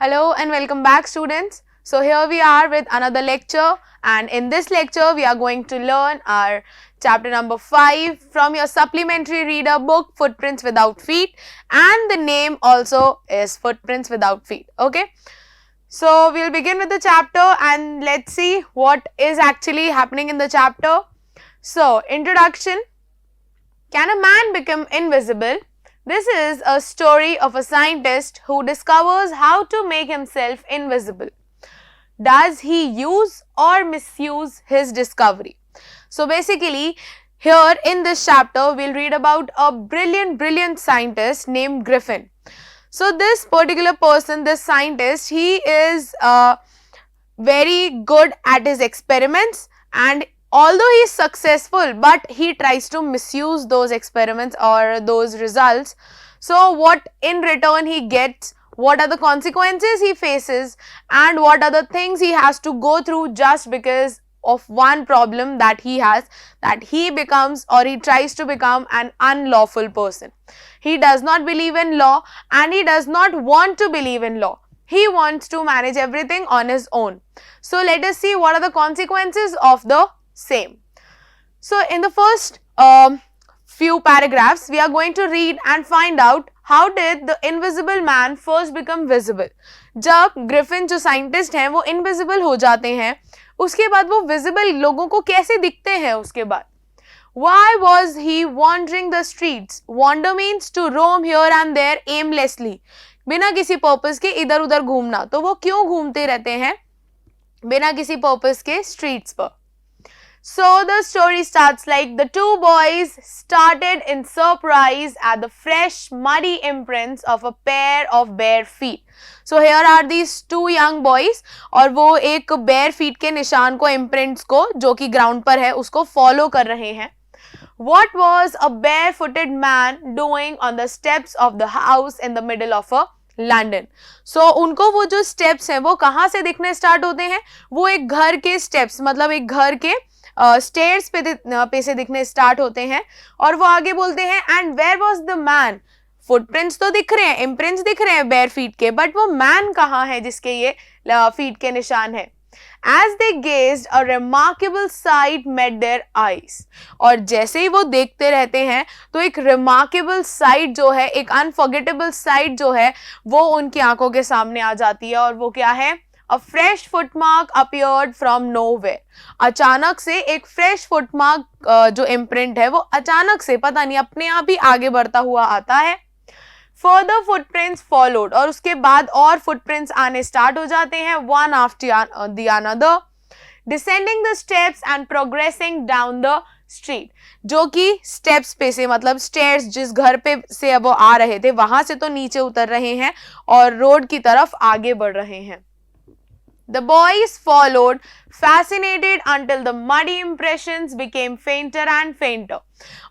Hello and welcome back, students. So here we are with another lecture, and in this lecture we are going to learn our chapter number 5 from your supplementary reader book Footprints Without Feet, and the name also is Footprints Without Feet. Okay. So we'll begin with the chapter and let's see what is actually happening in the chapter. So introduction. Can a man become invisible? This is a story of a scientist who discovers how to make himself invisible. Does he use or misuse his discovery? So basically, here in this chapter, we'll read about a brilliant scientist named Griffin. So this particular person, this scientist, he is very good at his experiments, and although he is successful, but he tries to misuse those experiments or those results. So what in return he gets, what are the consequences he faces, and what are the things he has to go through just because of one problem that he has, that he becomes or he tries to become an unlawful person. He does not believe in law and he does not want to believe in law. He wants to manage everything on his own. So let us see what are the consequences of the same. So in the first few paragraphs, we are going to read and find out how did the invisible man first become visible. जब Griffin जो scientist हैं वो invisible हो जाते हैं, उसके बाद वो विजिबल लोगों को कैसे दिखते हैं उसके बाद. Why was he wandering the streets? Wander means to roam here and there aimlessly. बिना किसी पर्पस के इधर उधर घूमना. तो वो क्यों घूमते रहते हैं बिना किसी पर्पस के स्ट्रीट्स पर. So the story starts like the two boys started in surprise at the fresh muddy imprints of a pair of bare feet. So here are these two young boys और वो एक bare feet के निशान को imprints को जो कि ground पर है उसको follow कर रहे हैं. What was a barefooted man doing on the steps of the house in the middle of a London. So उनको वो जो स्टेप्स हैं वो कहाँ से दिखने स्टार्ट होते हैं, वो एक घर के स्टेप्स मतलब एक घर के स्टेयर्स पे से दिखने स्टार्ट होते हैं. और वो आगे बोलते हैं and where was the man. Footprints तो दिख रहे हैं, इम्प्रिंट्स दिख रहे हैं बेयर फीट के, बट वो मैन कहाँ है जिसके ये फीट के निशान है. As they gazed, a remarkable sight met their eyes. और जैसे ही वो देखते रहते हैं तो एक remarkable sight जो है, एक unforgettable sight जो है वो उनकी आंखों के सामने आ जाती है. और वो क्या है? A fresh footmark appeared from nowhere. अचानक से एक fresh footmark जो imprint है वो अचानक से पता नहीं अपने आप ही आगे बढ़ता हुआ आता है. Further footprints followed और उसके बाद और footprints आने start हो जाते हैं one after the another, descending the steps and progressing down the street. जो कि steps पे से मतलब stairs जिस घर पे से वो आ रहे थे वहां से तो नीचे उतर रहे हैं और रोड की तरफ आगे बढ़ रहे हैं. The boys followed, fascinated until the muddy impressions became fainter and fainter.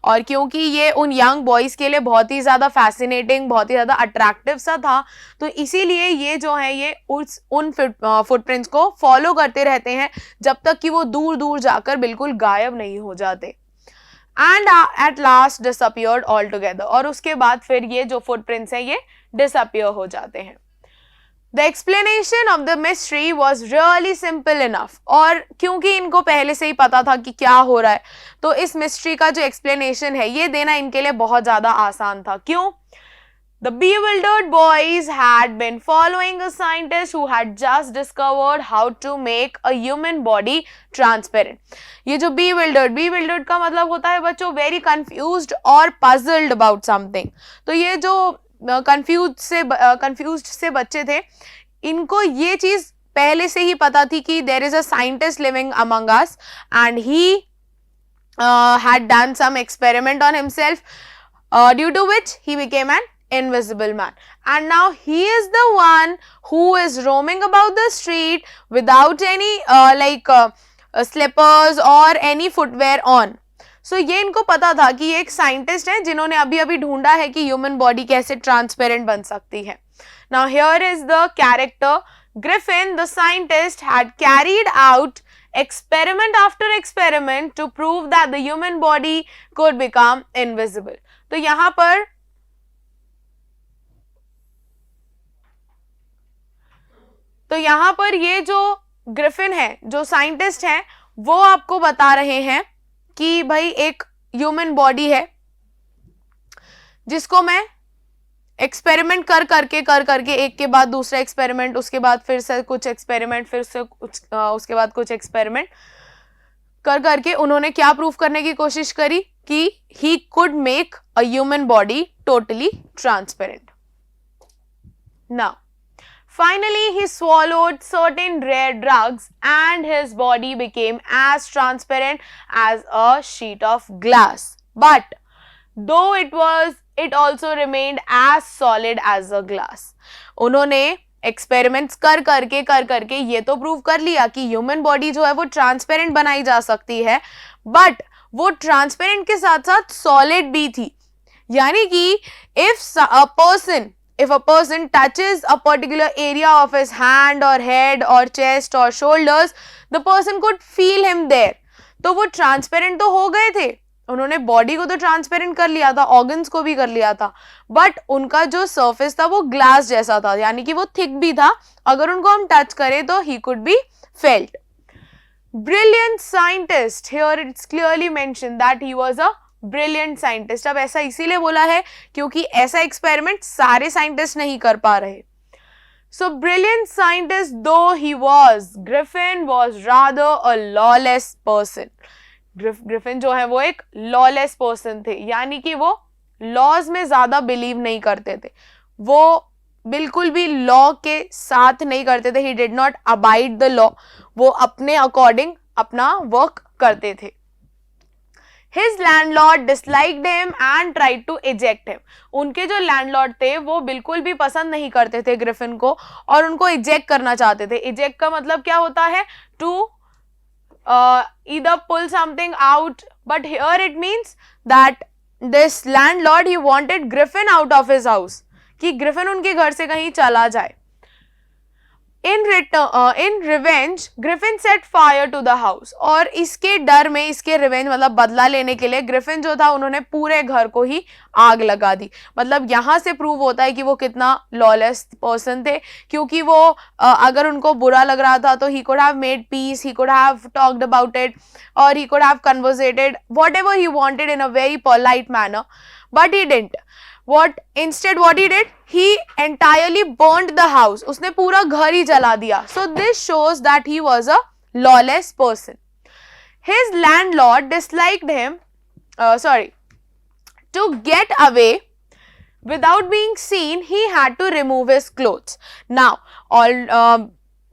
और क्योंकि ये उन यंग बॉयज के लिए बहुत ही ज्यादा फैसिनेटिंग, बहुत ही ज्यादा अट्रैक्टिव सा था, तो इसीलिए ये जो है ये उन फुटप्रिंट्स को फॉलो करते रहते हैं जब तक कि वो दूर दूर जाकर बिल्कुल गायब नहीं हो जाते. And at last disappeared all together. और उसके बाद फिर ये जो फुटप्रिंट्स हैं ये डिसअपियर हो जाते हैं. The explanation of the mystery was really simple enough. और क्योंकि इनको पहले से ही पता था कि क्या हो रहा है, तो इस मिस्ट्री का जो एक्सप्लेनेशन है ये देना इनके लिए बहुत ज्यादा आसान था. क्यों? The bewildered boys had been following a scientist who had just discovered how to make a human body transparent. ये जो bewildered का मतलब होता है बच्चों very confused और puzzled about something. तो ये जो कंफ्यूज्ड से बच्चे थे, इनको ये चीज पहले से ही पता थी कि there is a scientist living among us and he had done some experiment on himself due to which he became an invisible man, and now he is the one who is roaming about the street without any slippers or any footwear on. सो ये इनको पता था कि ये एक scientist है जिन्होंने अभी अभी ढूंढा है कि ह्यूमन बॉडी कैसे ट्रांसपेरेंट बन सकती है. Now here is the character. Griffin the scientist had carried out experiment after experiment to prove that the human body could become invisible. तो यहां पर तो यहाँ पर ये जो ग्रिफिन है, जो साइंटिस्ट हैं, वो आपको बता रहे हैं कि भाई एक ह्यूमन बॉडी है जिसको मैं एक्सपेरिमेंट कर करके एक के बाद दूसरा एक्सपेरिमेंट, उसके बाद फिर से कुछ एक्सपेरिमेंट, फिर से उसके बाद कुछ एक्सपेरिमेंट करके उन्होंने क्या प्रूव करने की कोशिश करी कि he could make a human body totally transparent. Now finally he swallowed certain rare drugs and his body became as transparent as a sheet of glass, but though it also remained as solid as a glass. उन्होंने experiments कर करके ये तो prove कर लिया कि human body जो है वो ट्रांसपेरेंट बनाई जा सकती है, बट वो ट्रांसपेरेंट के साथ साथ सॉलिड भी थी. यानी कि if a person touches a particular area of his hand or head or chest or shoulders, the person could feel him there. तो वो ट्रांसपेरेंट तो हो गए थे, उन्होंने बॉडी को तो ट्रांसपेरेंट कर लिया था, ऑर्गन्स को भी कर लिया था, बट उनका जो सरफेस था वो ग्लास जैसा था, यानी कि वो थिक भी था. अगर उनको हम टच करें तो he could be felt. Brilliant scientist, here it's clearly mentioned that he was a brilliant scientist. अब ऐसा इसीलिए बोला है क्योंकि ऐसा एक्सपेरिमेंट सारे साइंटिस्ट नहीं कर पा रहे. सो ब्रिलियंट साइंटिस्ट दो he was, Griffin was rather a lawless person. Griffin जो है वो एक लॉलेस पर्सन थे, यानी कि वो लॉज में ज्यादा बिलीव नहीं करते थे, वो बिल्कुल भी लॉ के साथ नहीं करते थे. ही did not abide the law, वो अपने अकॉर्डिंग अपना वर्क करते थे. His landlord disliked him and tried to eject him. उनके जो लैंडलॉर्ड थे वो बिल्कुल भी पसंद नहीं करते थे ग्रिफिन को और उनको इजेक्ट करना चाहते थे. इजेक्ट का मतलब क्या होता है? To either pull something out, but here it means that this landlord he wanted Griffin out of his house, कि ग्रिफिन उनके घर से कहीं चला जाए. In revenge, Griffin set fire to the house. और इसके डर में, इसके रिवेंज मतलब बदला लेने के लिए ग्रिफिन जो था उन्होंने पूरे घर को ही आग लगा दी. मतलब यहाँ से प्रूव होता है कि वो कितना लॉलेस पर्सन थे, क्योंकि वो अगर उनको बुरा लग रहा था तो he could have made peace, he could have talked about it, or he could have conversated whatever he wanted in a very polite manner, but he didn't. Instead what he did, he entirely burned the house. उसने पूरा घर ही जला दिया. So this shows that he was a lawless person. His landlord disliked him. To get away without being seen, he had to remove his clothes. Now,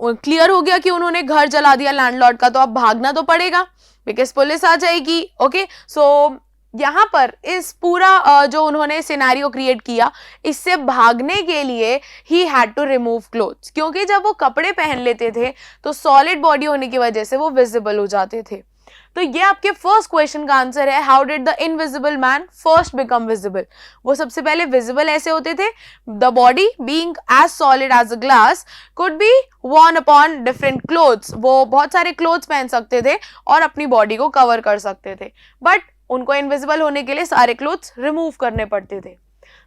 clear हो गया कि उन्होंने घर जला दिया लैंडलॉर्ड का, तो अब भागना तो पड़ेगा बिकॉज पुलिस आ जाएगी. ओके, सो यहाँ पर इस पूरा जो उन्होंने सिनेरियो क्रिएट किया, इससे भागने के लिए he had to remove clothes, क्योंकि जब वो कपड़े पहन लेते थे तो सॉलिड बॉडी होने की वजह से वो विजिबल हो जाते थे. तो ये आपके फर्स्ट क्वेश्चन का आंसर है. How did the invisible man first become visible? वो सबसे पहले विजिबल ऐसे होते थे, the body being as solid as a glass could be worn upon different clothes. वो बहुत सारे क्लोथ्स पहन सकते थे और अपनी बॉडी को कवर कर सकते थे, बट उनको इनविजिबल होने के लिए सारे क्लोथ्स रिमूव करने पड़ते थे.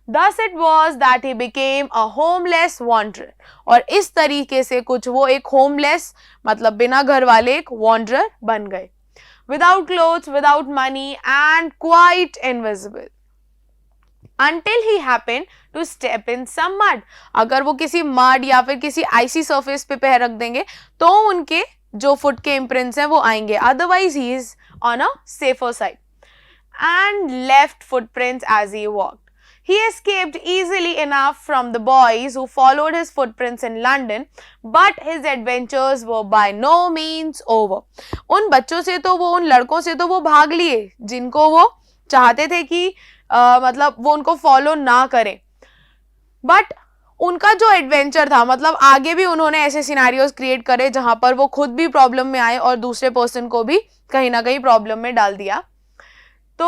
Thus it was that he became a homeless wanderer. और इस तरीके से कुछ वो एक होमलेस मतलब बिना घर वाले एक wanderer बन गए. Without clothes, without money and quite invisible. Until he happened to step in some mud. अगर वो किसी mud या फिर किसी icy surface पे पैर रख देंगे तो उनके जो फुट के imprints हैं वो आएंगे. Otherwise he is on a safer side. And left footprints as he walked. He escaped easily enough from the boys who followed his footprints in London, but his adventures were by no means over. उन बच्चों से तो वो, उन लड़कों से तो वो भाग लिए जिनको वो चाहते थे कि मतलब वो उनको फॉलो ना करें, बट उनका जो एडवेंचर था, मतलब आगे भी उन्होंने ऐसे सिनेरियोज क्रिएट करे जहां पर वो खुद भी प्रॉब्लम में आए और दूसरे पर्सन को भी कहीं ना कहीं प्रॉब्लम में डाल दिया. तो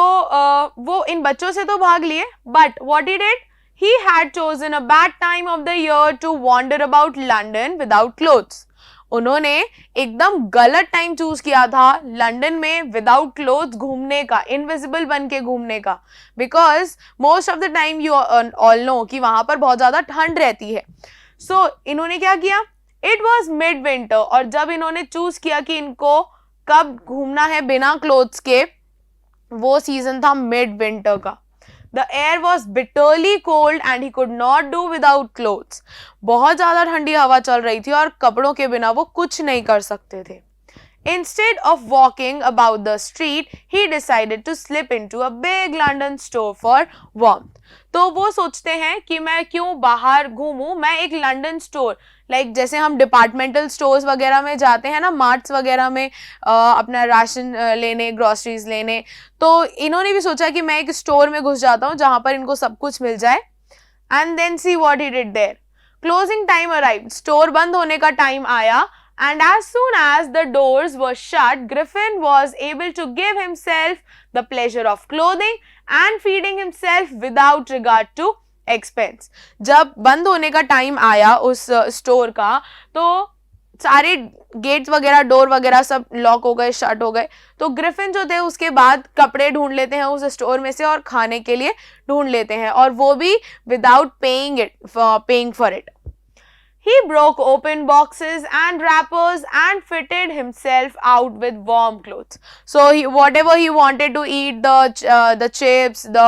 वो इन बच्चों से तो भाग लिए, but what he did, he had chosen a bad time of the year to wander about London without clothes. उन्होंने एकदम गलत टाइम चूज किया था लंदन में विदाउट क्लोथ्स घूमने का, इनविजिबल बन के घूमने का, because most of the time you all know कि वहां पर बहुत ज्यादा ठंड रहती है. सो इन्होंने क्या किया, It was mid-winter और जब इन्होंने चूज किया कि इनको कब घूमना है बिना क्लोथ्स के, वो सीजन था mid-winter का. The air was bitterly cold and he could not do without clothes. बहुत ज़्यादा ठंडी हवा चल रही थी और कपड़ों के बिना वो कुछ नहीं कर सकते थे. Instead of walking about the street, he decided to slip into a big London store for warmth. तो वो सोचते हैं कि मैं क्यों बाहर घूमूं, मैं एक लंदन स्टोर, लाइक जैसे हम डिपार्टमेंटल स्टोर्स वगैरह में जाते हैं ना, मार्ट्स वगैरह में अपना राशन लेने, ग्रोसरीज लेने, तो इन्होंने भी सोचा कि मैं एक स्टोर में घुस जाता हूँ जहां पर इनको सब कुछ मिल जाए. And then see what he did there. Closing time arrived. Store बंद होने का टाइम आया. And as soon as the doors were shut, Griffin was able to give himself the pleasure of clothing and feeding himself without regard to expense. जब बंद होने का time आया उस स्टोर का, तो सारे गेट्स वगैरह, डोर वगैरह सब लॉक हो गए, शट हो गए. तो ग्रिफिन जो थे उसके बाद कपड़े ढूंढ लेते हैं उस स्टोर में से और खाने के लिए ढूंढ लेते हैं, और वो भी without paying for it. He broke open boxes and wrappers and fitted himself out with warm clothes. So whatever he wanted to eat, the chips, the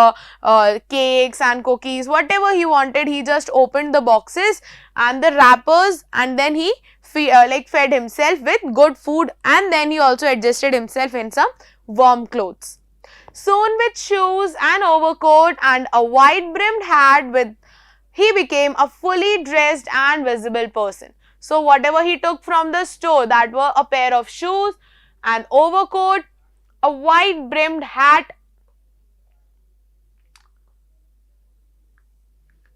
cakes and cookies, whatever he wanted, he just opened the boxes and the wrappers, and then he fed himself with good food, and then he also adjusted himself in some warm clothes. Soon with shoes and overcoat and a wide brimmed hat, he became a fully dressed and visible person. So whatever he took from the store, that were a pair of shoes, an overcoat, a wide brimmed hat,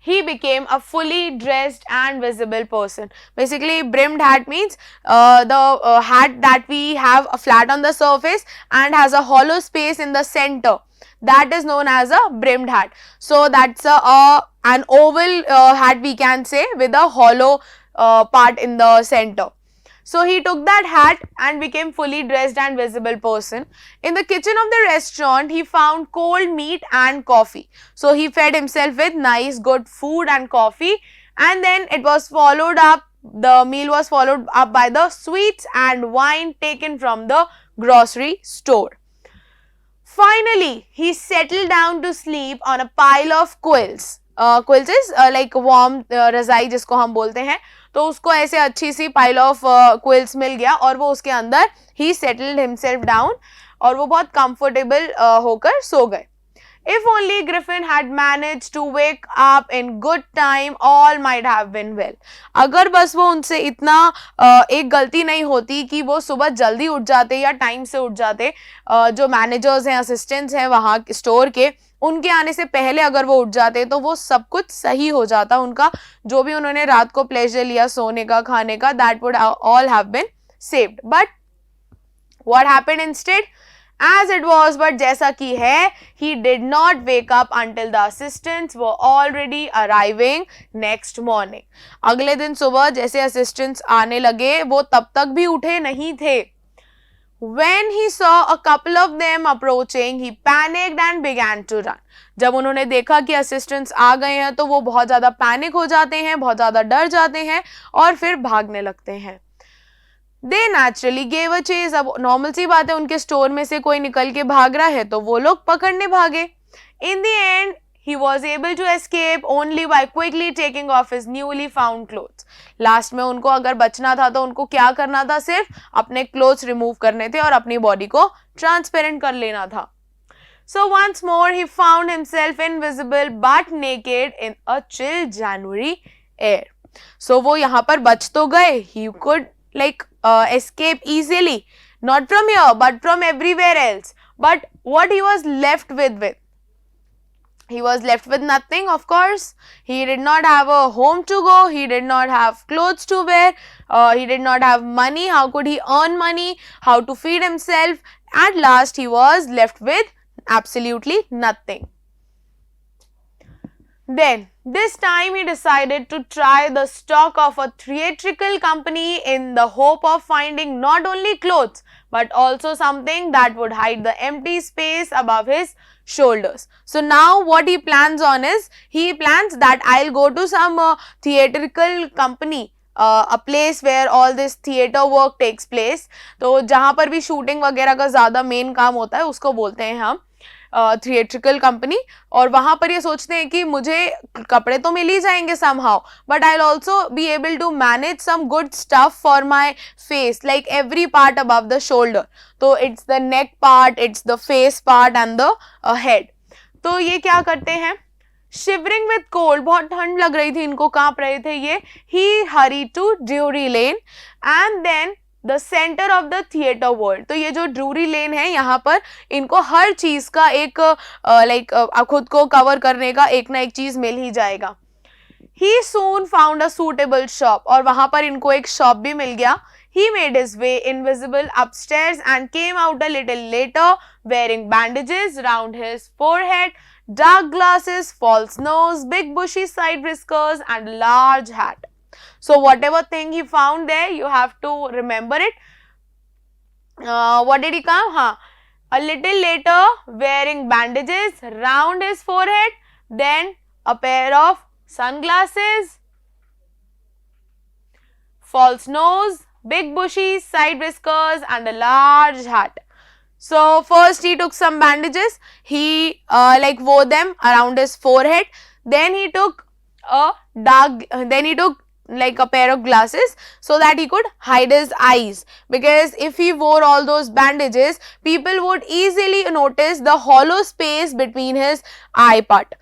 he became a fully dressed and visible person. Basically, brimmed hat means the hat that we have a flat on the surface and has a hollow space in the center. That is known as a brimmed hat. So that's an oval hat, we can say, with a hollow part in the center. So he took that hat and became fully dressed and visible person. In the kitchen of the restaurant, he found cold meat and coffee. So he fed himself with nice good food and coffee, and then it was followed up, the meal was followed up by the sweets and wine taken from the grocery store. Finally, he settled down to sleep on a pile of quills. Quills is like warm रजाई जिसको हम बोलते हैं, तो उसको ऐसे अच्छी सी pile of quills मिल गया और वो उसके अंदर he settled himself down और वो बहुत comfortable होकर सो गए. If only Griffin had managed to wake up in good time, all might have been well. अगर बस वो उनसे इतना एक गलती नहीं होती कि वो सुबह जल्दी उठ जाते या टाइम से उठ जाते, जो मैनेजर्स हैं, असिस्टेंट्स हैं वहाँ स्टोर के, उनके आने से पहले अगर वो उठ जाते तो वो सब कुछ सही हो जाता. उनका जो भी उन्होंने रात को प्लेजर लिया सोने का, खाने का, that would all have been saved. But what happened instead? As it was, but जैसा कि है, he did not wake up until the assistants were already arriving next morning. अगले दिन सुबह जैसे assistants आने लगे, वो तब तक भी उठे नहीं थे. When he saw a couple of them approaching, he panicked and began to run. जब उन्होंने देखा कि assistants आ गए हैं तो वो बहुत ज़्यादा पैनिक हो जाते हैं, बहुत ज़्यादा डर जाते हैं और फिर भागने लगते हैं. They naturally gave a chase. अब नॉर्मल सी बात है, उनके स्टोर में से कोई निकल के भाग रहा है तो वो लोग पकड़ने भागे. In the end, he was able to escape only by quickly taking off his newly found clothes. Last में उनको अगर बचना था तो उनको क्या करना था, सिर्फ अपने क्लोथ्स रिमूव करने थे और अपनी बॉडी को ट्रांसपेरेंट कर लेना था. So once more he found himself invisible but naked in a chill January air. So वो यहाँ पर बच तो गए, he could escape easily, not from here but from everywhere else. But what he was left with? He was left with nothing, of course. He did not have a home to go. He did not have clothes to wear. He did not have money. How could he earn money? How to feed himself? At last, he was left with absolutely nothing. Then, this time he decided to try the stock of a theatrical company in the hope of finding not only clothes but also something that would hide the empty space above his shoulders. So now what he plans on is, he plans that I'll go to some theatrical company a place where all this theater work takes place. तो जहाँ पर भी shooting वगैरह का ज़्यादा main काम होता है उसको बोलते हैं हम थिएट्रिकल कंपनी. और वहां पर ये सोचते हैं कि मुझे कपड़े तो मिल ही जाएंगे somehow, but I'll also be able to manage some good stuff for my face, like every part above the shoulder. तो it's the neck part, it's the face part and the head. तो ये क्या करते हैं, shivering with cold, बहुत ठंड लग रही थी इनको, कांप रहे थे ये. He hurried to Drury Lane and then the centre of the theatre world. तो ये जो ड्रूरी लेन है यहाँ पर इनको हर चीज का एक खुद को कवर करने का एक ना एक चीज मिल ही जाएगा. He soon found a suitable shop, और वहां पर इनको एक शॉप भी मिल गया. He made his way invisible upstairs and came out a little later wearing bandages round his forehead, dark glasses, false nose, big bushy side whiskers and a large hat. So whatever thing he found there, you have to remember it. What did he come? A little later, wearing bandages round his forehead, then a pair of sunglasses, false nose, big bushy side whiskers and a large hat. So first he took some bandages, he wore them around his forehead. Then he took like a pair of glasses so that he could hide his eyes, because if he wore all those bandages, people would easily notice the hollow space between his eye part.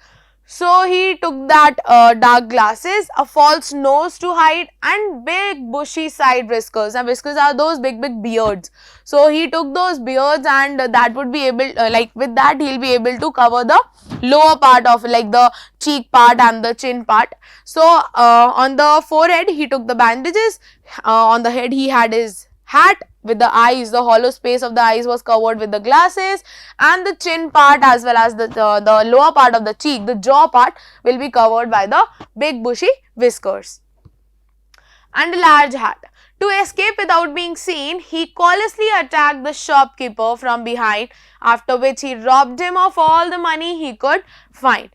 So he took that dark glasses, a false nose to hide and big bushy side whiskers. And whiskers are those big beards. So he took those beards and that would be able, with that he'll be able to cover the lower part of the cheek part and the chin part. So on the forehead he took the bandages, on the head he had his hat, with the eyes, the hollow space of the eyes was covered with the glasses, and the chin part as well as the lower part of the cheek, the jaw part, will be covered by the big bushy whiskers and a large hat. To escape without being seen, he callously attacked the shopkeeper from behind, after which he robbed him of all the money he could find.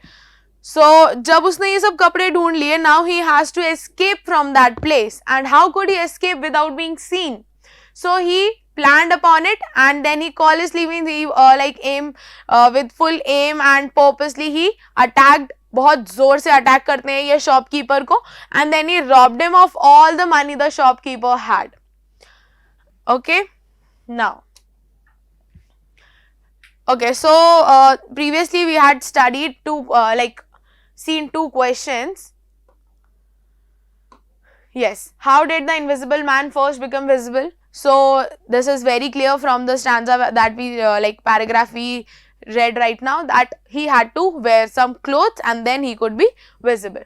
So जब उसने ये सब कपड़े ढूंढ लिए, now he has to escape from that place. And how could he escape without being seen? So he planned upon it, and then he callously aim with full aim and purposely he attacked. बहुत जोर से attack करते हैं ये shopkeeper को, and then he robbed him of all the money the shopkeeper had. Okay, now. Okay, so previously we had studied seen two questions. Yes, how did the invisible man first become visible? So this is very clear from the stanza that we paragraph we read right now, that he had to wear some clothes and then he could be visible.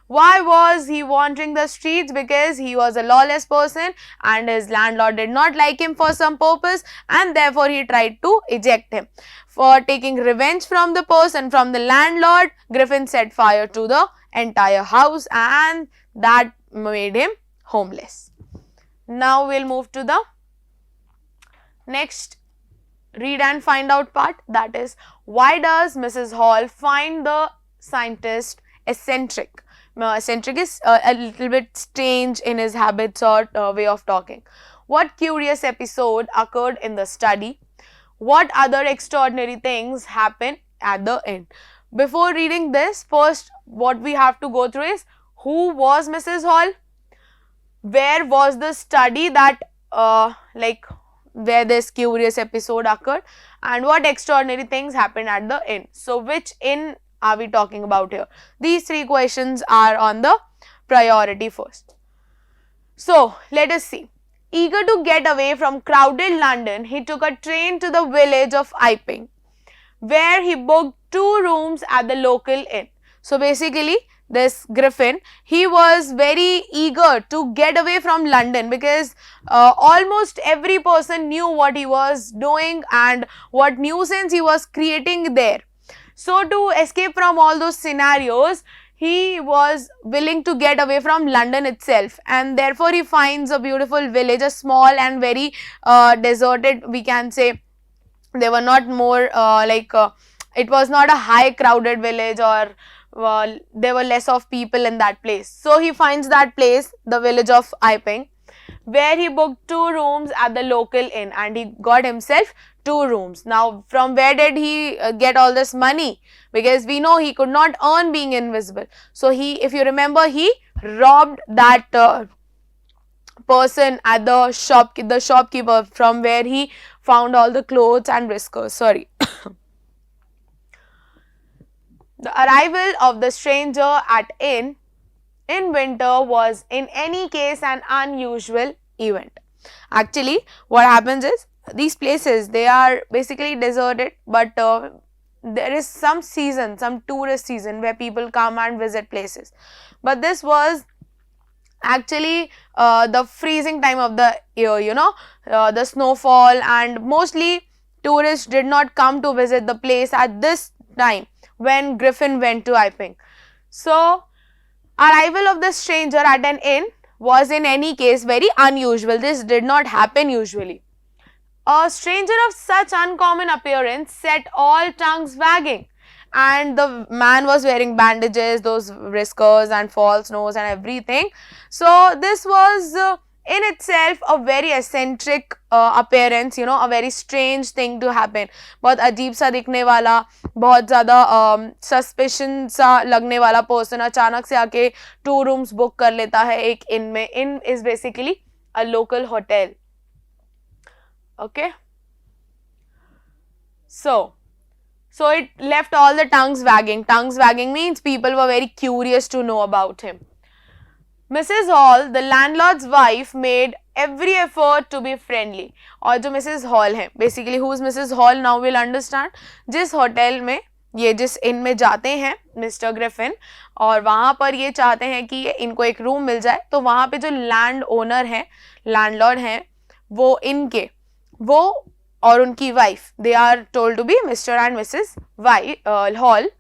Why was he wandering the streets? Because he was a lawless person and his landlord did not like him for some purpose, and therefore he tried to eject him. For taking revenge from the person, from the landlord, Griffin set fire to the entire house and that made him homeless. Now we'll move to the next read and find out part, that is, why does Mrs. Hall find the scientist eccentric? Eccentric is a little bit strange in his habits or way of talking. What curious episode occurred in the study? What other extraordinary things happen at the end? Before reading this, first what we have to go through is, who was Mrs. Hall? Where was the study that where this curious episode occurred, and what extraordinary things happened at the end? So which inn are we talking about here? These three questions are on the priority first. So let us see. Eager to get away from crowded London, he took a train to the village of Iping, where he booked 2 rooms at the local inn. So basically, this Griffin, he was very eager to get away from London, because almost every person knew what he was doing and what nuisance he was creating there. So to escape from all those scenarios, he was willing to get away from London itself, and therefore he finds a beautiful village, a small and very deserted, we can say. They were not more it was not a high crowded village or there were less of people in that place. So he finds that place, the village of Iping, where he booked 2 rooms at the local inn and he got himself 2 rooms. Now, from where did he get all this money? Because we know he could not earn being invisible. So he, if you remember, he robbed that person at the shopkeeper from where he found all the clothes and whiskers. Sorry. The arrival of the stranger at inn in winter was in any case an unusual event. Actually, what happens is, these places, they are basically deserted, but there is some season, some tourist season where people come and visit places. But this was actually the freezing time of the year, you know, the snowfall, and mostly tourists did not come to visit the place at this time when Griffin went to Iping. So, arrival of the stranger at an inn was in any case very unusual. This did not happen usually. A stranger of such uncommon appearance set all tongues wagging, and the man was wearing bandages, those whiskers and false nose and everything. So this was in itself a very eccentric appearance, you know, a very strange thing to happen. बहुत अजीब सा दिखने वाला, बहुत ज़्यादा suspicion सा लगने वाला पर्सन अचानक से आके 2 rooms बुक कर लेता है एक इन में. Inn is basically a local hotel. Okay, so it left all the tongues wagging. Tongues wagging means people were very curious to know about him. Mrs. Hall, the landlord's wife, made every effort to be friendly. और जो Mrs. Hall है, basically who is Mrs. Hall now we'll understand. जिस hotel में ये जिस इन में जाते हैं मिस्टर ग्रिफिन, और वहाँ पर ये चाहते हैं कि इनको एक रूम मिल जाए, तो वहाँ पे जो लैंड ओनर है, लैंडलॉर्ड हैं, वो इनके, वो और उनकी wife, they are told to be Mr and Mrs Hall,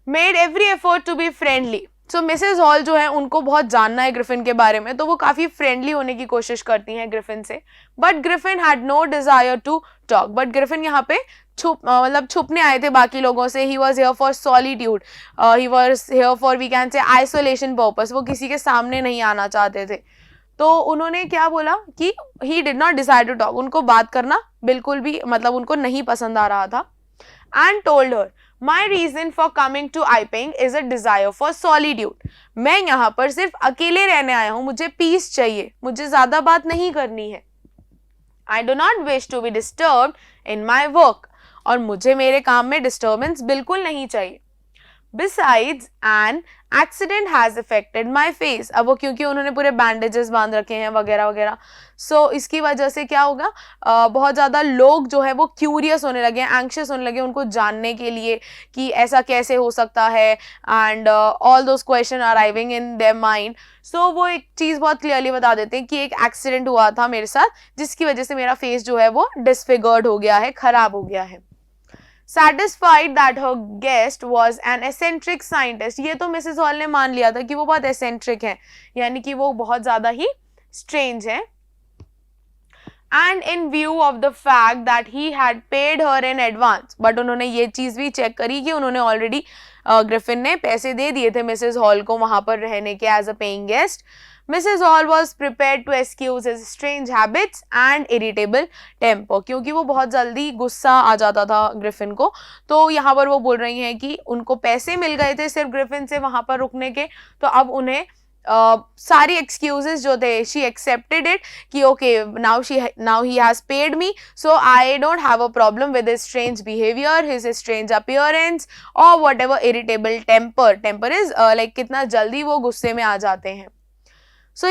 made every effort to be friendly. So Mrs Hall जो है उनको बहुत जानना है ग्रिफिन के बारे में, तो वो काफ़ी फ्रेंडली होने की कोशिश करती हैं ग्रिफिन से. But Griffin had no desire to talk. But Griffin यहाँ पे छुपने आए थे बाकी लोगों से. He was here for solitude, he was here for we can say isolation purpose. वो किसी के सामने नहीं आना चाहते थे. तो उन्होंने क्या बोला कि he did not decide to talk. उनको बात करना बिल्कुल भी मतलब उनको नहीं पसंद आ रहा था. And told her, my reason for coming to Iping is a desire for solitude. मैं यहाँ पर सिर्फ अकेले रहने आया हूँ, मुझे पीस चाहिए, मुझे ज्यादा बात नहीं करनी है. I do not wish to be disturbed in my work. और मुझे मेरे काम में डिस्टर्बेंस बिल्कुल नहीं चाहिए. Besides, an accident has affected my face. अब वो क्योंकि उन्होंने पूरे बैंडेजेस बांध रखे हैं वगैरह वगैरह, सो इसकी वजह से क्या होगा, बहुत ज़्यादा लोग जो है वो क्यूरियस होने लगे, एंक्शियस होने लगे उनको जानने के लिए कि ऐसा कैसे हो सकता है, and all those question arriving in their mind. So वो एक चीज़ बहुत क्लियरली बता देते हैं कि एक एक्सीडेंट हुआ था मेरे साथ, जिसकी वजह से मेरा फेस जो है वो डिसफिगर्ड हो गया है, खराब हो गया है. Satisfied that her guest was an eccentric scientist. ये तो मिसेस हॉल ने मान लिया था कि वो बहुत eccentric है, यानी कि वो बहुत ज़्यादा ही strange है. And in view of the fact that he had paid her in advance, but उन्होंने ये चीज़ भी चेक करी कि उन्होंने ऑलरेडी ग्रिफिन ने पैसे दे दिए थे मिसेस हॉल को वहाँ पर रहने के as a paying guest. Mrs. Hall was prepared to excuse his strange habits and irritable temper. क्योंकि वो बहुत जल्दी गुस्सा आ जाता था ग्रिफिन को, तो यहाँ पर वो बोल रही हैं कि उनको पैसे मिल गए थे सिर्फ ग्रिफिन से वहाँ पर रुकने के, तो अब उन्हें सारी एक्सक्यूजेस जो थे, शी एक्सेप्टेड इट कि okay now he has paid me, so I don't have a problem with his strange behaviour, his strange appearance और whatever irritable temper. Temper is like कितना जल्दी वो गुस्से में आ जाते हैं. So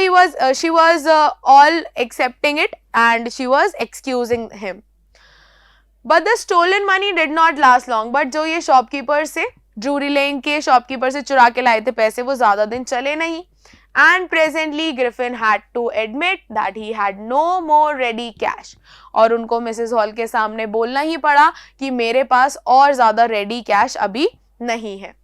she was all accepting it and she was excusing him. But the stolen money did not last long. But जो ये शॉपकीपर से, ड्रूरी लेन के शॉपकीपर से चुरा के लाए थे पैसे, वो ज़्यादा दिन चले नहीं. And presently Griffin had to admit that he had no more ready cash. और उनको मिसेस हॉल के सामने बोलना ही पड़ा कि मेरे पास और ज़्यादा रेडी कैश अभी नहीं है.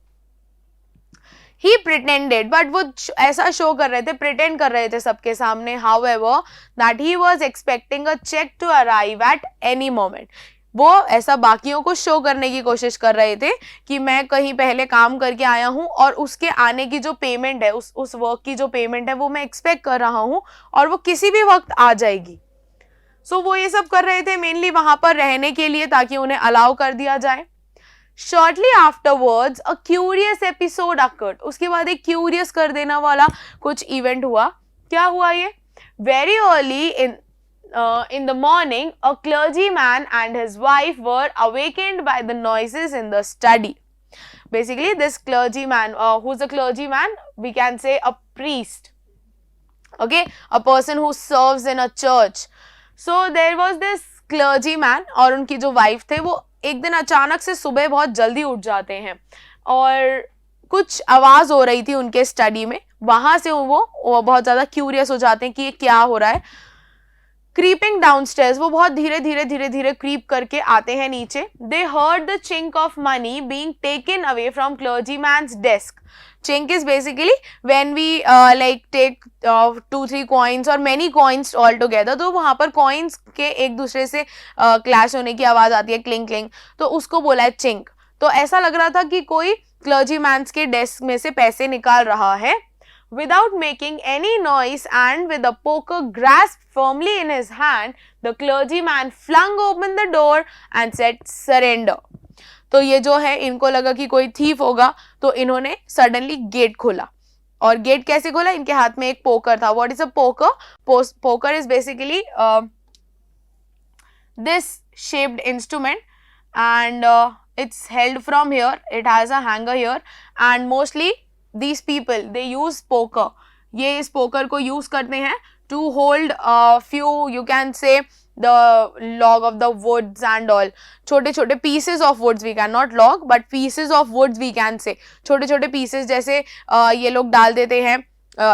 He pretended, but वो ऐसा शो कर रहे थे, प्रिटेंड कर रहे थे सबके सामने, however, that he was expecting a check to arrive at any moment. वो ऐसा बाकियों को शो करने की कोशिश कर रहे थे कि मैं कहीं पहले काम करके आया हूँ और उसके आने की जो पेमेंट है, उस वर्क की जो पेमेंट है वो मैं एक्सपेक्ट कर रहा हूँ और वो किसी भी वक्त आ जाएगी। सो वो ये सब कर रहे थे मेनली वहां पर रहने के लिए ताकि उन्हें अलाउ कर दिया जाए। Shortly afterwards, a curious episode occurred. उसके बाद एक curious कर देना वाला कुछ event हुआ। क्या हुआ ये? Very early in the morning, a clergyman and his wife were awakened by the noises in the study. Basically, this clergyman, who's a clergyman? We can say a priest. Okay, a person who serves in a church. So there was this clergyman और उनकी जो wife थे वो एक दिन अचानक से सुबह बहुत जल्दी उठ जाते हैं और कुछ आवाज हो रही थी उनके स्टडी में। वहां से वो बहुत ज्यादा क्यूरियस हो जाते हैं कि ये क्या हो रहा है। क्रीपिंग डाउनस्टेयर्स, वो बहुत धीरे धीरे क्रीप करके आते हैं नीचे। They heard the chink of money being taken away from clergyman's desk. Chink is basically when we like take 2-3 coins or many coins all together, तो वहां पर coins के एक दूसरे से clash होने की आवाज आती है, क्लिंग क्लिंग, तो उसको बोला है chink। तो ऐसा लग रहा था कि कोई clergyman's के desk में से पैसे निकाल रहा है। Without making any noise and with the poker grasped firmly in his hand, the clergyman flung open the door and said, "Surrender." तो ये जो है इनको लगा कि कोई थीफ होगा तो इन्होंने सडनली गेट खोला। और गेट कैसे खोला? इनके हाथ में एक पोकर था। What is a poker? Poker is basically this shaped instrument and it's held from here, it has a hanger here and mostly these people they use poker. ये इस पोकर को यूज करते हैं to hold few, you can say, the log of the woods and all. छोटे छोटे pieces of woods, we cannot log but pieces of woods we can say. छोटे छोटे pieces जैसे ये लोग डाल देते हैं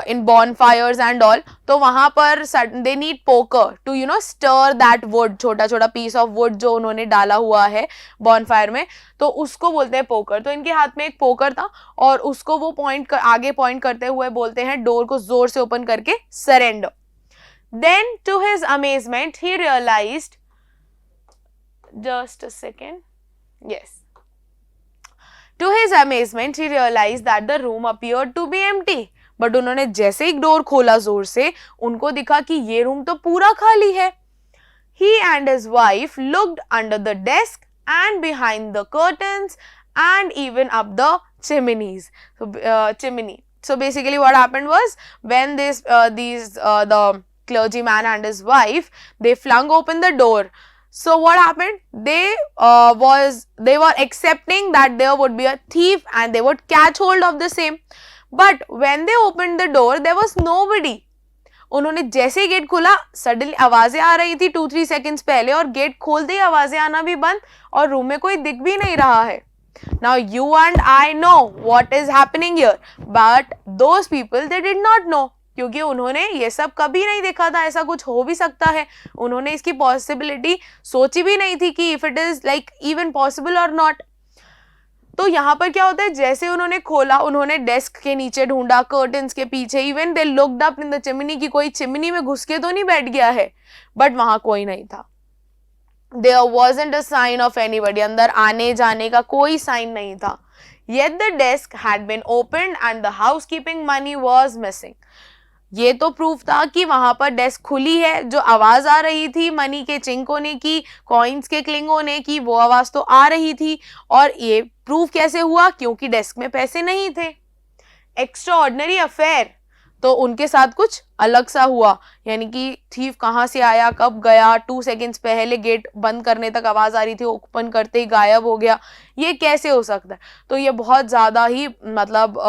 in bonfires and all, तो वहां पर they need poker to stir that wood. छोटा छोटा piece of wood जो उन्होंने डाला हुआ है bonfire में, तो उसको बोलते हैं पोकर। तो इनके हाथ में एक पोकर था और उसको वो आगे पॉइंट करते हुए बोलते हैं डोर को जोर से ओपन करके surrender. Then to his amazement he realized, just a second, yes, to his amazement he realized that the room appeared to be empty. But उन्होंने जैसे ही डोर खोला जोर से, उनको दिखा कि ये रूम तो पूरा खाली है। He and his wife looked under the desk and behind the curtains and even up the chimneys. Chimney. So basically what happened was when the clergyman and his wife, they flung open the door. So what happened? They were accepting that there would be a thief and they would catch hold of the same. But when they opened the door, there was nobody. उन्होंने जैसे ही gate खोला, suddenly आवाजें आ रही थी 2-3 seconds पहले और gate खोलते ही आवाजें आना भी बंद और रूम में कोई दिख भी नहीं रहा है। Now you and I know what is happening here, but those people they did not know, क्योंकि उन्होंने ये सब कभी नहीं देखा था, ऐसा कुछ हो भी सकता है। उन्होंने इसकी पॉसिबिलिटी सोची भी नहीं थी कि if it is like even possible और नॉट। तो यहाँ पर क्या होता है, जैसे उन्होंने खोला, उन्होंने डेस्क के नीचे ढूंढा, कर्टन्स के पीछे, even they looked up in the chimney की कोई चिमनी में घुस के तो नहीं बैठ गया है, बट वहां कोई नहीं था। There wasn't a sign of anybody, अंदर आने जाने का कोई साइन नहीं था। Yet the desk had been opened and the housekeeping money was missing. ये तो प्रूफ था कि वहां पर डेस्क खुली है, जो आवाज आ रही थी मनी के चिंक होने की, कॉइन्स के क्लिंग होने की, वो आवाज तो आ रही थी। और ये प्रूफ कैसे हुआ? क्योंकि डेस्क में पैसे नहीं थे। एक्स्ट्राऑर्डिनरी अफेयर, तो उनके साथ कुछ अलग सा हुआ, यानी कि थीफ कहाँ से आया, कब गया, 2 सेकेंड्स पहले गेट बंद करने तक आवाज आ रही थी, ओपन करते ही गायब हो गया, ये कैसे हो सकता है? तो ये बहुत ज्यादा ही मतलब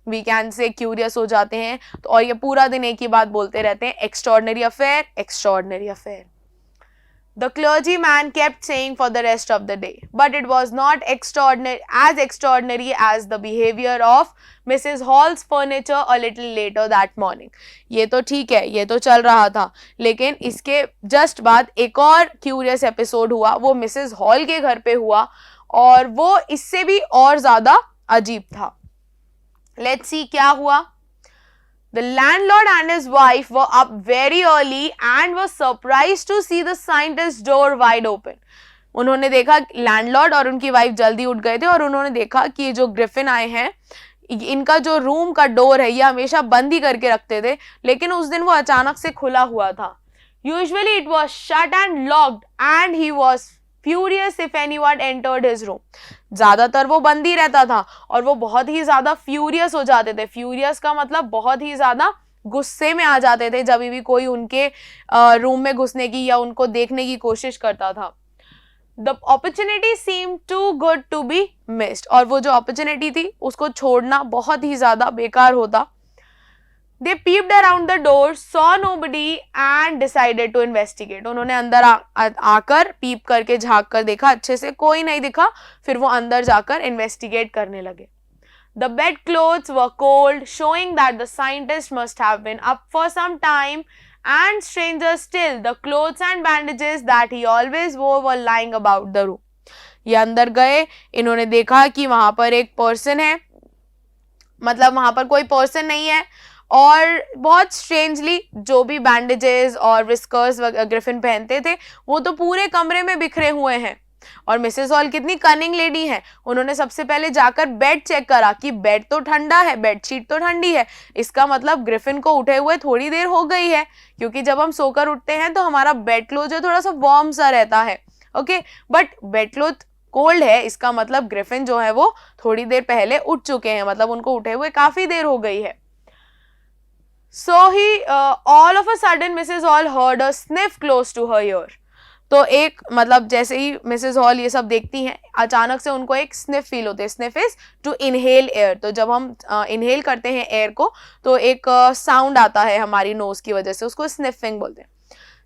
वी कैन से क्यूरियस हो जाते हैं, तो और ये पूरा दिन एक ही बात बोलते रहते हैं, extraordinary affair, extraordinary affair. The clergyman kept saying for the rest of the day, but it was not extraordinary as the behavior of Mrs. Hall's furniture a little later that morning. ये तो ठीक है, ये तो चल रहा था, लेकिन इसके जस्ट बाद एक और क्यूरियस एपिसोड हुआ, वो मिसेस हॉल के घर पे हुआ और वो इससे भी और ज्यादा अजीब था। Let's see क्या हुआ। The landlord and his wife were up very early and were surprised to see the scientist's door wide open. उन्होंने देखा लैंडलॉर्ड और उनकी वाइफ जल्दी उठ गए थे और उन्होंने देखा कि ये जो ग्रिफिन आए हैं इनका जो रूम का डोर है ये हमेशा बंद ही करके रखते थे, लेकिन उस दिन वो अचानक से खुला हुआ था. Usually it was shut and locked and he was furious if anyone entered his room. ज्यादातर वो बंद ही रहता था और वो बहुत ही ज्यादा फ्यूरियस हो जाते थे. फ्यूरियस का मतलब बहुत ही ज्यादा गुस्से में आ जाते थे जब भी कोई उनके रूम में घुसने की या उनको देखने की कोशिश करता था. The opportunity seemed too good to be missed. और वो जो opportunity थी उसको छोड़ना बहुत ही ज्यादा बेकार होता. They peeped around the door, saw nobody and decided to investigate. उन्होंने अंदर आकर पीप करके झांक कर देखा, अच्छे से कोई नहीं दिखा, फिर वो अंदर जाकर इन्वेस्टिगेट करने लगे. The bed clothes were cold, showing that the scientist must have been up for some time. And stranger still, the clothes and bandages that he always wore were lying about the room. ये अंदर गए, इन्होंने देखा कि वहां पर एक person है, मतलब वहां पर कोई पर्सन नहीं है, और बहुत स्ट्रेंजली जो भी बैंडेजेस और विस्कर्स ग्रिफिन पहनते थे वो तो पूरे कमरे में बिखरे हुए हैं. और मिसेस हॉल कितनी कनिंग लेडी है, उन्होंने सबसे पहले जाकर बेड चेक करा कि बेड तो ठंडा है, बेडशीट तो ठंडी है, इसका मतलब ग्रिफिन को उठे हुए थोड़ी देर हो गई है, क्योंकि जब हम सोकर उठते हैं तो हमारा बेड क्लोथ जो थोड़ा सा वार्म सा रहता है. Okay, but bed cloth cold है, इसका मतलब ग्रिफिन जो है वो थोड़ी देर पहले उठ चुके हैं, मतलब उनको उठे हुए काफी देर हो गई है. So all of a sudden Mrs. Hall heard a sniff close to her ear. तो एक मतलब जैसे ही मिसेस हॉल ये सब देखती हैं, अचानक से उनको एक स्निफ फील होते हैं. Sniff is to inhale air. तो जब हम इनहेल करते हैं एयर को तो एक साउंड आता है हमारी नोज की वजह से, उसको स्निफिंग बोलते हैं.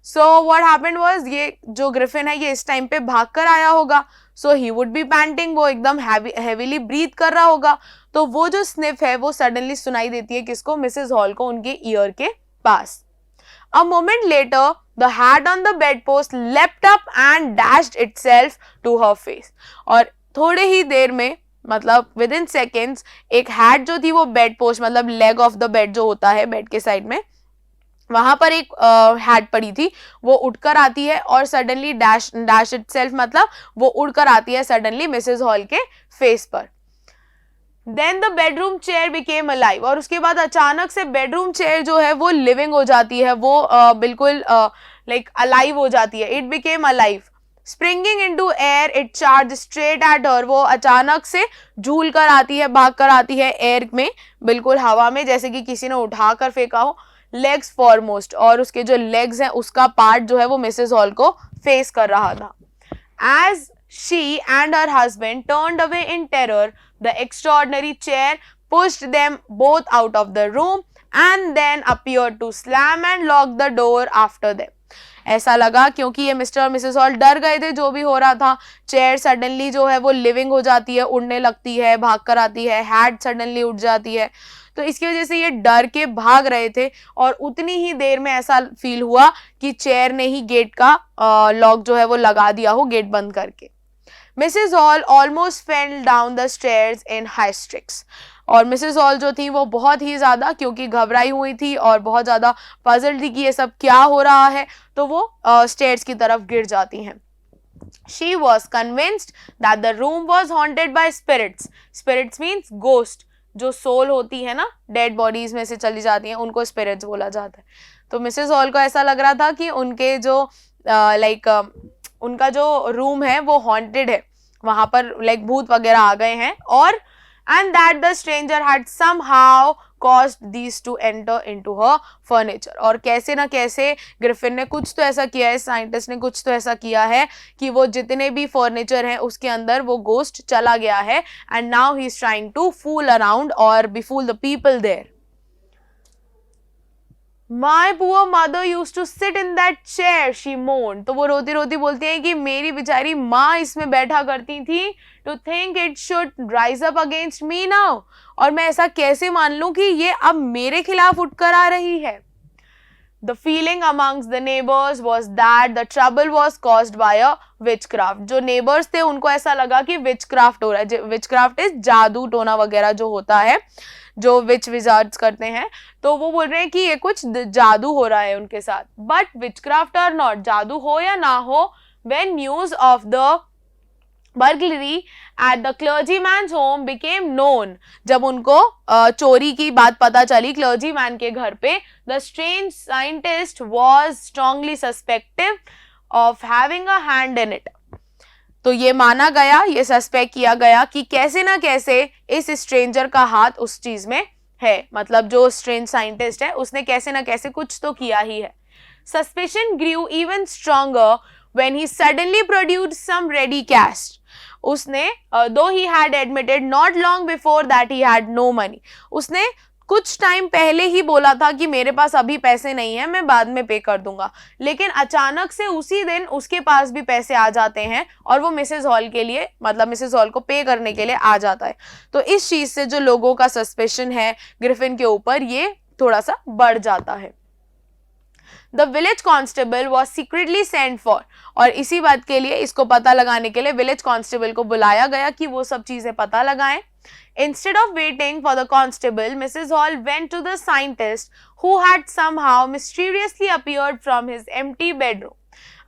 सो व्हाट हैपेंड वाज, ये जो ग्रिफिन है ये इस टाइम पे भाग कर आया होगा. सो ही वुड बी पैंटिंग, वो एकदम हैवीली ब्रीथ कर रहा होगा. तो वो जो स्निफ है वो सडनली सुनाई देती है किसको, मिसेस हॉल को, उनके ईयर के पास. A moment later, the hat on the bedpost leapt up and dashed itself to her face. और थोड़े ही देर में, मतलब विद इन सेकेंड्स, एक हैट जो थी वो बेड पोस्ट मतलब लेग ऑफ द बेड जो होता है बेड के साइड में, वहां पर एक हैट पड़ी थी, वो उठकर आती है और सडनली डैश इटसेल्फ मतलब वो उड़कर आती है सडनली मिसेस हॉल के फेस पर. Then the bedroom chair became alive. और उसके बाद अचानक से बेडरूम चेयर जो है वो लिविंग हो जाती है, वो बिल्कुल लाइक अलाइव हो जाती है. It became alive. Springing into air, it charged straight at her. वो अचानक से झूल कर आती है, भाग कर आती है एयर में, बिल्कुल हवा में, जैसे कि किसी ने उठा कर फेंका हो. Legs foremost. और उसके जो लेग्स हैं उसका पार्ट जो है वो मिसेस हॉल को फेस कर रहा था. As she and her husband turned away in terror, the extraordinary chair pushed them both out of the room and then appeared to slam and lock the door after them. ऐसा लगा क्योंकि ये mister और Mrs hall डर गए थे जो भी हो रहा था. चेयर सडनली जो है वो लिविंग हो जाती है, उड़ने लगती है, भाग कर आती है, हैट सडनली उठ जाती है, तो इसकी वजह से ये डर के भाग रहे थे. और उतनी ही देर में ऐसा फील हुआ कि चेयर ने ही गेट का लॉक जो है वो लगा दिया हो, गेट बंद करके. Mrs. Hall almost fell down the stairs in hysterics. और मिसेस हॉल जो थी वो बहुत ही ज्यादा, क्योंकि घबराई हुई थी और बहुत ज्यादा पजल थी कि ये सब क्या हो रहा है, तो वो स्टेयर्स की तरफ गिर जाती हैं. She was convinced that the room was haunted by spirits. Spirits means ghost. जो सोल होती है ना, डेड बॉडीज में से चली जाती हैं, उनको स्पिरिट्स बोला जाता है. तो मिसेस हॉल को ऐसा लग रहा था कि उनके जो उनका जो रूम है वो हॉन्टेड है, वहां पर लाइक भूत वगैरह आ गए हैं. और and that the stranger had somehow caused these to enter into her furniture. और कैसे ना कैसे ग्रिफिन ने कुछ तो ऐसा किया है, साइंटिस्ट ने कुछ तो ऐसा किया है कि वो जितने भी फर्नीचर हैं उसके अंदर वो गोस्ट चला गया है. and now he is trying to fool around or befool the people there. My poor mother used to sit in that chair, she moaned. तो वो रोती रोती बोलती है कि मेरी बेचारी माँ इसमें बैठा करती थी. To think it should rise up against me now. और मैं ऐसा कैसे मान लूं कि ये अब मेरे खिलाफ उठकर आ रही है. The feeling amongst the neighbors was that the trouble was caused by a witchcraft. जो neighbors थे उनको ऐसा लगा कि witchcraft हो रहा है. witchcraft is जादू टोना वगैरह जो होता है, जो विच विजार्ड्स करते हैं, तो वो बोल रहे हैं कि ये कुछ जादू हो रहा है उनके साथ. बट विचक्राफ्ट और नॉट, जादू हो या ना हो, when news of the burglary at the clergyman's home became known, जब उनको चोरी की बात पता चली clergyman के घर पे, the strange scientist was strongly suspected of having a hand in it. तो ये माना गया, ये सस्पेक्ट किया गया कि कैसे ना कैसे इस स्ट्रेंजर का हाथ उस चीज में है, मतलब जो स्ट्रेंज साइंटिस्ट है उसने कैसे ना कैसे कुछ तो किया ही है. Suspicion grew even stronger when he suddenly produced some ready cash. उसने though he had admitted not long before that he had no money, उसने कुछ टाइम पहले ही बोला था कि मेरे पास अभी पैसे नहीं है, मैं बाद में पे कर दूंगा, लेकिन अचानक से उसी दिन उसके पास भी पैसे आ जाते हैं और वो मिसेस हॉल के लिए, मतलब मिसेस हॉल को पे करने के लिए आ जाता है. तो इस चीज से जो लोगों का सस्पेशन है ग्रिफिन के ऊपर, ये थोड़ा सा बढ़ जाता है. The village constable was secretly sent for, और इसी बात के लिए, इसको पता लगाने के लिए विलेज कांस्टेबल को बुलाया गया कि वो सब चीजें पता लगाएं. Instead of waiting for the constable, Mrs. Hall went to the scientist who had somehow mysteriously appeared from his empty bedroom.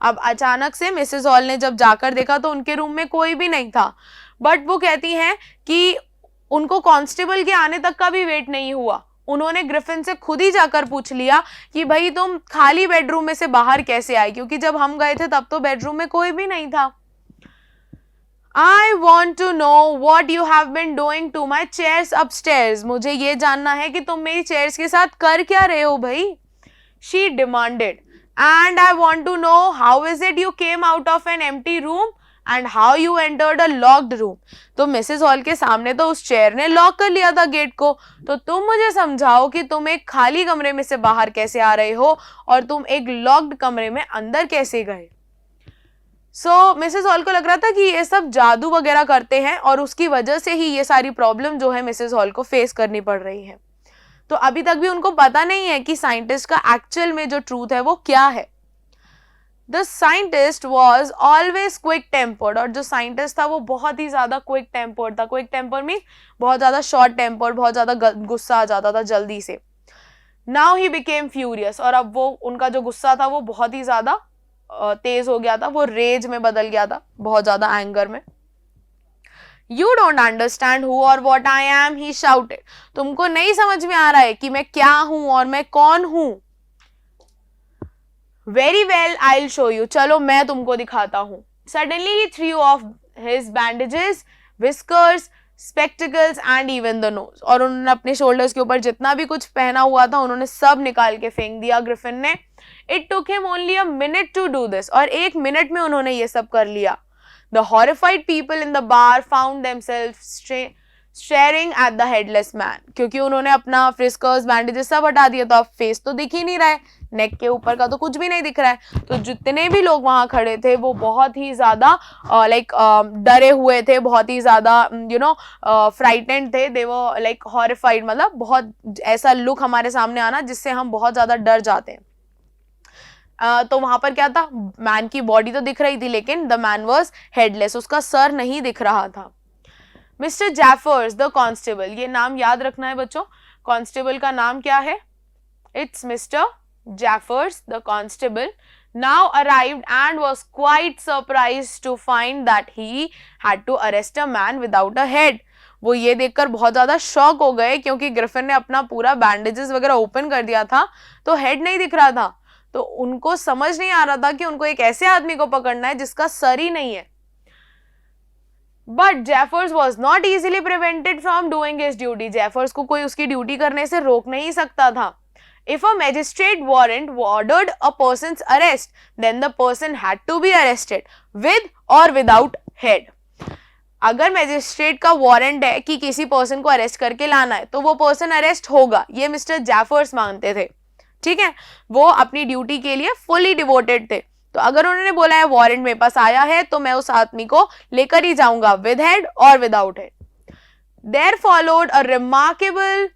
अब अचानक से मिसेस हॉल ने जब जाकर देखा तो उनके रूम में कोई भी नहीं था, बट वो कहती हैं कि उनको कांस्टेबल के आने तक का भी वेट नहीं हुआ. उन्होंने ग्रिफिन से खुद ही जाकर पूछ लिया कि भाई तुम खाली बेडरूम में से बाहर कैसे आए, क्योंकि जब हम गए थे तब तो बेडरूम में कोई भी नहीं था. I want to know what you have been doing to my chairs upstairs. मुझे ये जानना है कि तुम मेरी चेयर्स के साथ कर क्या रहे हो भाई. She demanded. And I want to know how is it you came out of an empty room and how you entered a locked room. तो मिसेस हॉल के सामने तो उस चेयर ने लॉक कर लिया था गेट को, तो तुम मुझे समझाओ कि तुम एक खाली कमरे में से बाहर कैसे आ रहे हो और तुम एक लॉक्ड कमरे में अंदर कैसे गए. सो मिसेस हॉल को लग रहा था कि ये सब जादू वगैरह करते हैं और उसकी वजह से ही ये सारी प्रॉब्लम जो है मिसेस हॉल को फेस करनी पड़ रही है. तो अभी तक भी उनको पता नहीं है कि साइंटिस्ट का एक्चुअल में जो ट्रूथ है वो क्या है. The scientist was always quick tempered, और जो साइंटिस्ट था वो बहुत ही ज्यादा क्विक टेम्पर्ड था. क्विक टेम्पर मीन बहुत ज्यादा शॉर्ट टेम्पर्ड, बहुत ज्यादा गुस्सा आ जाता था जल्दी से. नाउ ही बिकेम फ्यूरियस, और अब वो उनका जो गुस्सा था वो बहुत ही ज्यादा तेज हो गया था, वो रेज में बदल गया था, बहुत ज्यादा एंगर में. You don't understand who or what I am, he shouted. तुमको नहीं समझ में आ रहा है कि मैं क्या हूं और मैं कौन हूं. Very well, I'll show you. चलो मैं तुमको दिखाता हूं. Suddenly he threw off his bandages, whiskers, spectacles and even the nose. और उन्होंने अपने shoulders के ऊपर जितना भी कुछ पहना हुआ था उन्होंने सब निकाल के फेंक दिया ग्रिफिन ने. It took him only a minute to do this. और 1 मिनट में उन्होंने ये सब कर लिया. The horrified people in the bar found themselves staring at the headless man. क्योंकि उन्होंने अपना friskers, bandages सब हटा दिया, तो अब फेस तो दिख ही नहीं रहा है, नेक के ऊपर का तो कुछ भी नहीं दिख रहा है. तो जितने भी लोग वहां खड़े थे वो बहुत ही ज्यादा डरे हुए थे, बहुत ही ज्यादा फ्राइटेंड थे. दे वर लाइक हॉरिफाइड, मतलब बहुत ऐसा लुक हमारे सामने आना जिससे हम बहुत ज्यादा डर जाते हैं. तो वहां पर क्या था, मैन की बॉडी तो दिख रही थी लेकिन द मैन वॉज हेडलेस, उसका सर नहीं दिख रहा था. मिस्टर जैफर्स द कांस्टेबल, ये नाम याद रखना है बच्चों, कांस्टेबल का नाम क्या है, it's Mister Jaffers the constable, now arrived and was quite surprised to find that he had to arrest a man without a head. वो ये देखकर बहुत ज्यादा शॉक हो गए क्योंकि ग्रिफिन ने अपना पूरा बैंडेजेस वगैरह ओपन कर दिया था तो हेड नहीं दिख रहा था. तो उनको समझ नहीं आ रहा था कि उनको एक ऐसे आदमी को पकड़ना है जिसका सर ही नहीं है. But Jeffers was not easily prevented from doing his duty. Jeffers को कोई उसकी ड्यूटी करने से रोक नहीं सकता था. If a magistrate warrant ordered a person's arrest, then the person had to be arrested with or without head. अगर मैजिस्ट्रेट का वारंट है कि किसी पर्सन को अरेस्ट करके लाना है तो वो पर्सन अरेस्ट होगा, ये मिस्टर जैफर्स मानते थे. ठीक है, वो अपनी ड्यूटी के लिए फुली डिवोटेड थे. तो अगर उन्होंने बोला है वारंट मेरे पास आया है तो मैं उस आदमी को लेकर ही जाऊंगा, विद हेड और without head. There followed a remarkable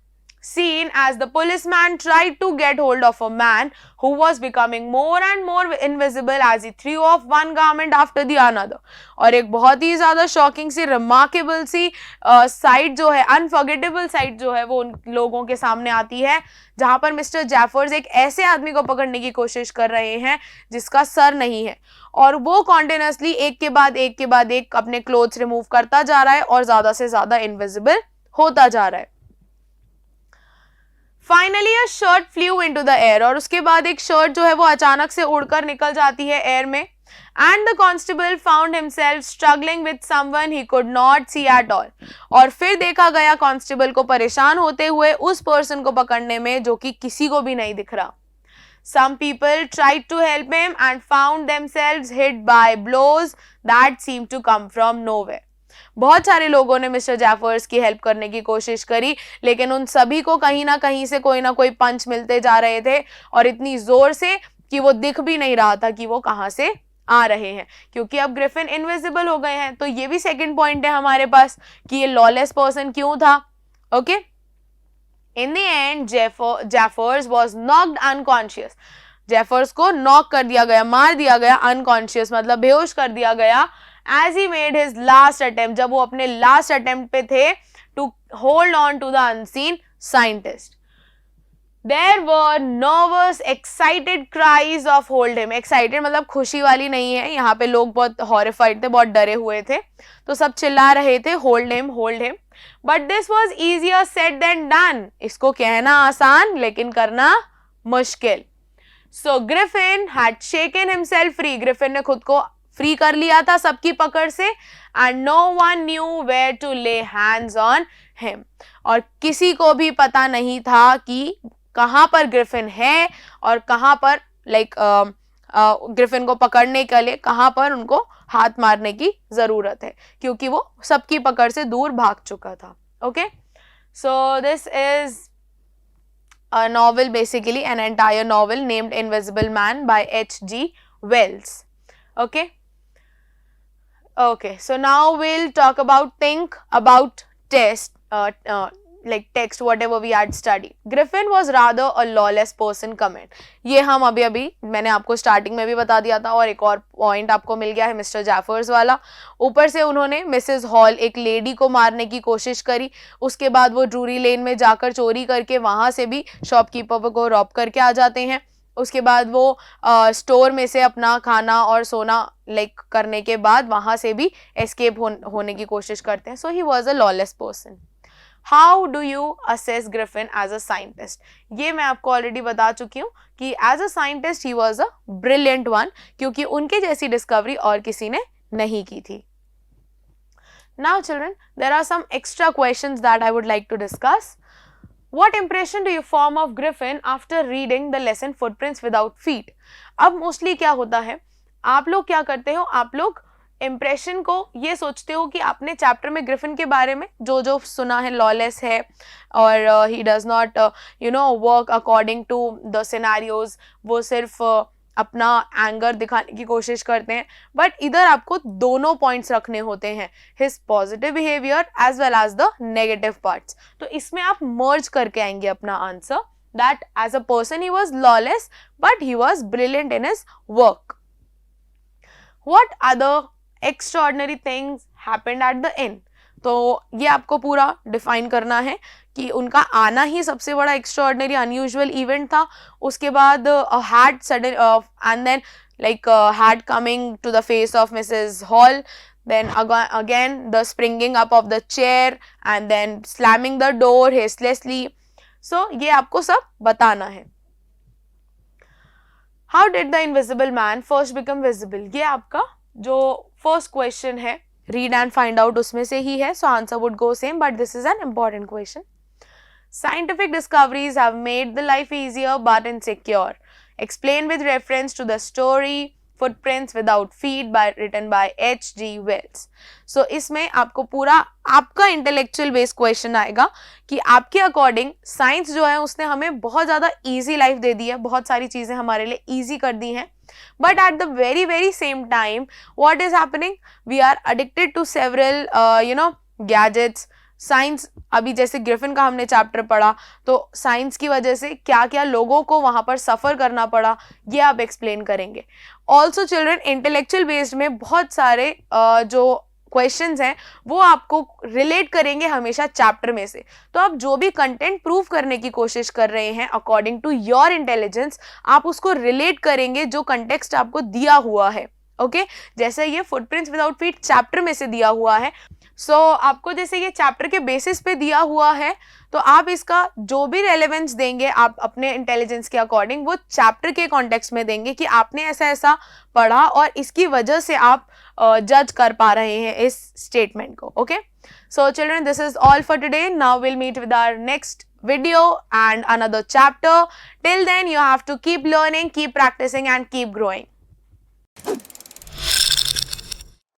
scene as the policeman tried to get hold of a man who was becoming more and more invisible as he threw off one garment after the another. और एक बहुत ही ज़्यादा shocking सी remarkable सी site जो है, unforgettable site जो है, वो उन लोगों के सामने आती है जहां पर मिस्टर जैफर्स एक ऐसे आदमी को पकड़ने की कोशिश कर रहे हैं जिसका सर नहीं है, और वो कॉन्टिन्यूसली एक के बाद एक अपने क्लोथ्स रिमूव करता जा रहा है और ज्यादा से ज्यादा इनविजिबल होता जा रहा है. Finally a shirt flu into the air, और उसके बाद एक शर्ट जो है वो अचानक से उड़कर निकल जाती है एयर में. And the constable found himself struggling with someone he could not see at all, और फिर देखा गया कांस्टेबल को परेशान होते हुए उस पर्सन को पकड़ने में जो कि किसी को भी नहीं दिख रहा. Some people tried to help him and found themselves hit by blows that seemed to come from nowhere. बहुत सारे लोगों ने मिस्टर जैफर्स की हेल्प करने की कोशिश करी, लेकिन उन सभी को कहीं ना कहीं से कोई ना कोई पंच मिलते जा रहे थे, और इतनी जोर से कि वो दिख भी नहीं रहा था कि वो कहां से आ रहे हैं, क्योंकि अब ग्रिफिन इनविजिबल हो गए हैं. तो ये भी सेकंड पॉइंट है हमारे पास कि ये लॉलेस पर्सन क्यों था. Okay, in the end Jaffers was knocked unconscious. Jaffers को नॉक कर दिया गया, मार दिया गया, अनकॉन्शियस मतलब बेहोश कर दिया गया. As he made his last attempt, जब वो अपने लास्ट अटेम्प्ट पे थे, to hold on to the unseen scientist. There were nervous, excited cries of hold him. Excited मतलब खुशी वाली नहीं है, यहाँ पे लोग बहुत horrified थे, बहुत डरे हुए थे, तो सब चिल्ला रहे थे hold him, hold him. But this was easier said than done. इसको कहना आसान लेकिन करना मुश्किल. So Griffin had shaken himself free. Griffin ने खुद को फ्री कर लिया था सबकी पकड़ से. And no one knew where to lay hands on him, और किसी को भी पता नहीं था कि कहां पर ग्रिफिन है और कहां पर ग्रिफिन को पकड़ने के लिए कहां पर उनको हाथ मारने की जरूरत है, क्योंकि वो सबकी पकड़ से दूर भाग चुका था. Okay, so this is a novel, basically an entire novel named Invisible Man by H.G. Wells. Okay, so now we'll talk about, think about text, text, whatever we had studied. Griffin was rather a lawless person comment. ये हम अभी मैंने आपको starting में भी बता दिया था, और एक और पॉइंट आपको मिल गया है मिस्टर जैफर्स वाला. ऊपर से उन्होंने मिसेस हॉल, एक लेडी को मारने की कोशिश करी, उसके बाद वो ड्रूरी लेन में जाकर चोरी करके वहां से भी शॉपकीपर को रॉब करके आ जाते हैं. उसके बाद वो स्टोर में से अपना खाना और सोना करने के बाद वहां से भी एस्केप होने की कोशिश करते हैं. So he was a lawless person. How do you assess Griffin as a scientist? ये मैं आपको ऑलरेडी बता चुकी हूँ कि as a scientist he was a brilliant one, क्योंकि उनके जैसी डिस्कवरी और किसी ने नहीं की थी. Now children, there are some extra questions that I would like to discuss. What impression do you form of Griffin after reading the lesson Footprints Without Feet? अब मोस्टली क्या होता है, आप लोग क्या करते हो, आप लोग इम्प्रेशन को ये सोचते हो कि आपने चैप्टर में ग्रिफिन के बारे में जो जो सुना है, लॉलेस है और he does not work according to the scenarios, वो सिर्फ अपना एंगर दिखाने की कोशिश करते हैं. बट इधर आपको दोनों पॉइंट्स रखने होते हैं, his positive behaviour as well as the negative parts. तो इसमें आप मर्ज करके आएंगे अपना answer, that as a person he was lawless but he was brilliant in his work. What other extraordinary things happened at the end? तो ये आपको पूरा डिफाइन करना है कि उनका आना ही सबसे बड़ा एक्स्ट्राऑर्डिनरी अनयूजुअल इवेंट था. उसके बाद had sudden and then had coming to the face of Mrs Hall, then again the springing up of the chair and then slamming the door hastily. So ये आपको सब बताना है. How did the invisible man first become visible? ये आपका जो first question है, read and find out, उसमें से ही है. So answer would go same, but this is an important question. Scientific discoveries have made the life easier but insecure. Explain with reference to the story Footprints Without Feet written by H.G. Wells. So इसमें आपको पूरा आपका intellectual based question आएगा कि आपके according science जो है उसने हमें बहुत ज़्यादा ईजी लाइफ दे दी है, बहुत सारी चीज़ें हमारे लिए ईजी कर दी हैं. But at the very, very same time, what is happening? We are addicted to several, gadgets, science, अभी जैसे ग्रिफिन का हमने चैप्टर पढ़ा, तो साइंस की वजह से क्या क्या लोगों को वहां पर सफर करना पड़ा, ये आप एक्सप्लेन करेंगे. ऑल्सो चिल्ड्रन, इंटेलेक्चुअल बेस्ड में बहुत सारे जो क्वेश्चंस हैं वो आपको रिलेट करेंगे हमेशा चैप्टर में से. तो आप जो भी कंटेंट प्रूव करने की कोशिश कर रहे हैं अकॉर्डिंग टू योर इंटेलिजेंस, आप उसको रिलेट करेंगे जो कंटेक्स्ट आपको दिया हुआ है. ओके, जैसे ये फुटप्रिंट्स विदाउट फीट चैप्टर में से दिया हुआ है. सो आपको जैसे ये चैप्टर के बेसिस पे दिया हुआ है, तो आप इसका जो भी रेलेवेंस देंगे आप अपने इंटेलिजेंस के अकॉर्डिंग वो चैप्टर के कॉन्टेक्स्ट में देंगे कि आपने ऐसा ऐसा पढ़ा और इसकी वजह से आप जज कर पा रहे हैं इस स्टेटमेंट को. Okay, so children, this is all for today. Now will meet with our next video and another chapter. Till then, you have to keep learning, keep practicing and keep growing.